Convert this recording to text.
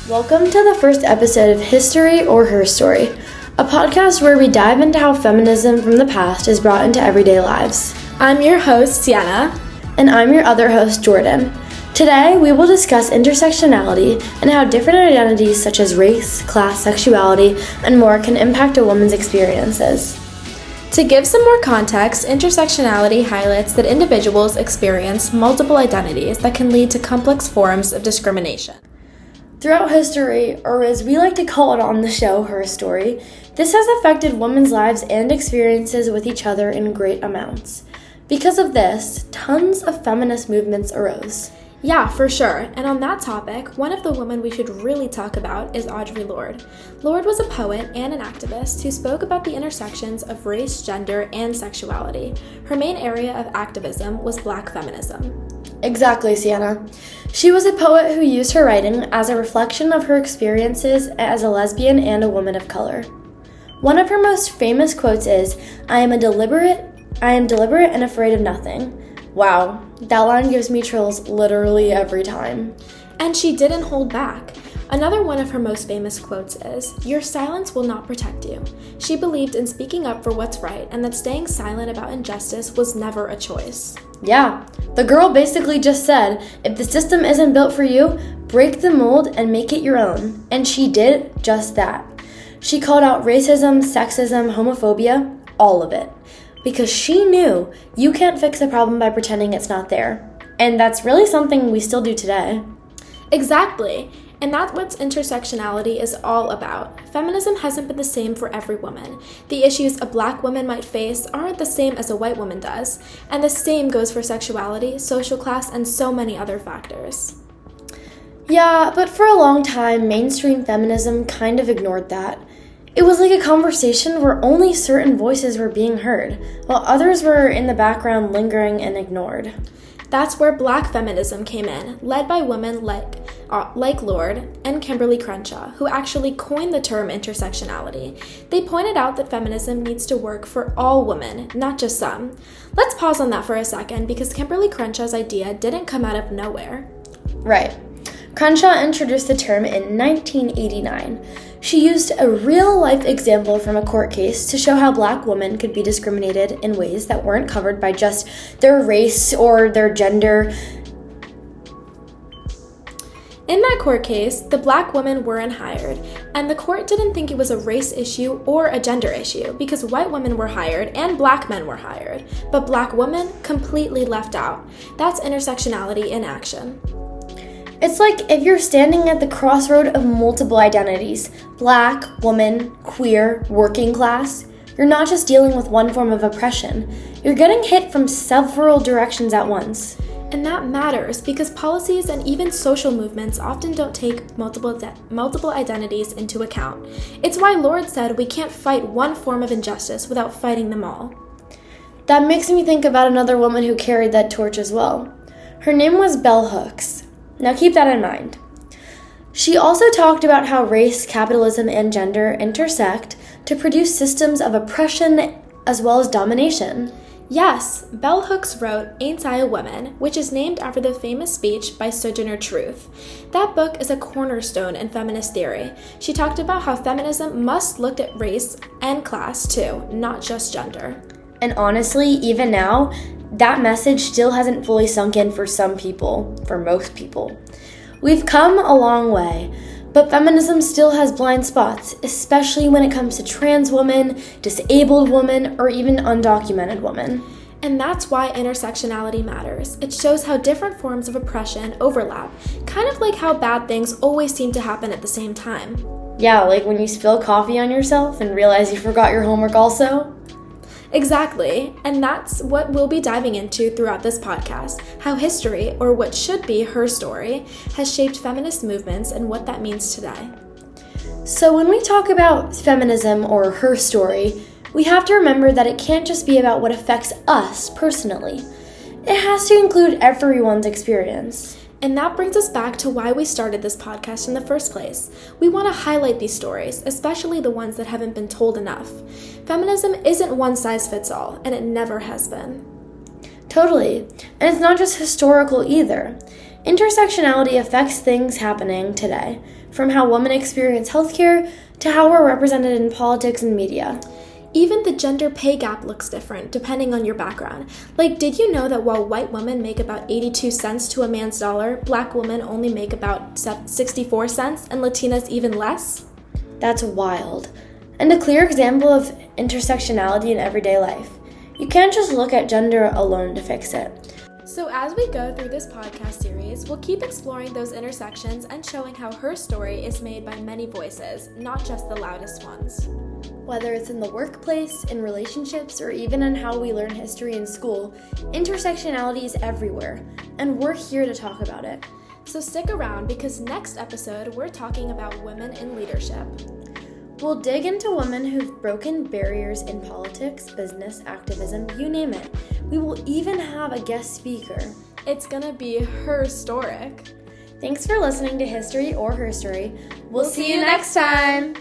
Welcome to the first episode of History or Her Story, a podcast where we dive into how feminism from the past is brought into everyday lives. I'm your host, Sienna. And I'm your other host, Jordan. Today, we will discuss intersectionality and how different identities such as race, class, sexuality, and more can impact a woman's experiences. To give some more context, intersectionality highlights that individuals experience multiple identities that can lead to complex forms of discrimination. Throughout history, or as we like to call it on the show, Her Story, this has affected women's lives and experiences with each other in great amounts. Because of this, tons of feminist movements arose. Yeah, for sure. And on that topic, one of the women we should really talk about is Audre Lorde. Lorde was a poet and an activist who spoke about the intersections of race, gender, and sexuality. Her main area of activism was Black feminism. Exactly, Sienna. She was a poet who used her writing as a reflection of her experiences as a lesbian and a woman of color. One of her most famous quotes is, I am deliberate and afraid of nothing." Wow, that line gives me chills literally every time. And she didn't hold back. Another one of her most famous quotes is, "Your silence will not protect you." She believed in speaking up for what's right and that staying silent about injustice was never a choice. Yeah, the girl basically just said, if the system isn't built for you, break the mold and make it your own. And she did just that. She called out racism, sexism, homophobia, all of it. Because she knew you can't fix a problem by pretending it's not there. And that's really something we still do today. Exactly. And that's what intersectionality is all about. Feminism hasn't been the same for every woman. The issues a Black woman might face aren't the same as a white woman does. And the same goes for sexuality, social class, and so many other factors. Yeah, but for a long time, mainstream feminism kind of ignored that. It was like a conversation where only certain voices were being heard, while others were in the background lingering and ignored. That's where Black feminism came in, led by women like Lorde and Kimberly Crenshaw, who actually coined the term intersectionality. They pointed out that feminism needs to work for all women, not just some. Let's pause on that for a second, because Kimberly Crenshaw's idea didn't come out of nowhere. Right. Crenshaw introduced the term in 1989. She used a real-life example from a court case to show how Black women could be discriminated in ways that weren't covered by just their race or their gender. In that court case, the Black women weren't hired, and the court didn't think it was a race issue or a gender issue because white women were hired and Black men were hired, but Black women completely left out. That's intersectionality in action. It's like if you're standing at the crossroad of multiple identities, Black, woman, queer, working class, you're not just dealing with one form of oppression, you're getting hit from several directions at once. And that matters because policies and even social movements often don't take multiple identities into account. It's why Lorde said we can't fight one form of injustice without fighting them all. That makes me think about another woman who carried that torch as well. Her name was Bell Hooks. Now keep that in mind. She also talked about how race, capitalism, and gender intersect to produce systems of oppression as well as domination. Yes, Bell Hooks wrote Ain't I a Woman, which is named after the famous speech by Sojourner Truth. That book is a cornerstone in feminist theory. She talked about how feminism must look at race and class too, not just gender. And honestly, even now, that message still hasn't fully sunk in for some people, for most people. We've come a long way, but feminism still has blind spots, especially when it comes to trans women, disabled women, or even undocumented women. And that's why intersectionality matters. It shows how different forms of oppression overlap, kind of like how bad things always seem to happen at the same time. Yeah, like when you spill coffee on yourself and realize you forgot your homework also. Exactly, and that's what we'll be diving into throughout this podcast, how history, or what should be her story, has shaped feminist movements and what that means today. So when we talk about feminism or her story, we have to remember that it can't just be about what affects us personally. It has to include everyone's experience. And that brings us back to why we started this podcast in the first place. We want to highlight these stories, especially the ones that haven't been told enough. Feminism isn't one size fits all, and it never has been. Totally. And it's not just historical either. Intersectionality affects things happening today, from how women experience healthcare to how we're represented in politics and media. Even the gender pay gap looks different depending on your background. Like, did you know that while white women make about 82 cents to a man's dollar, black women only make about 64 cents and Latinas even less? That's wild. And a clear example of intersectionality in everyday life. You can't just look at gender alone to fix it. So as we go through this podcast series, we'll keep exploring those intersections and showing how her story is made by many voices, not just the loudest ones. Whether it's in the workplace, in relationships, or even in how we learn history in school, intersectionality is everywhere, and we're here to talk about it. So stick around because next episode we're talking about women in leadership. We'll dig into women who've broken barriers in politics, business, activism, you name it. We will even have a guest speaker. It's gonna be historic. Thanks for listening to History or Her Story. We'll see you next time!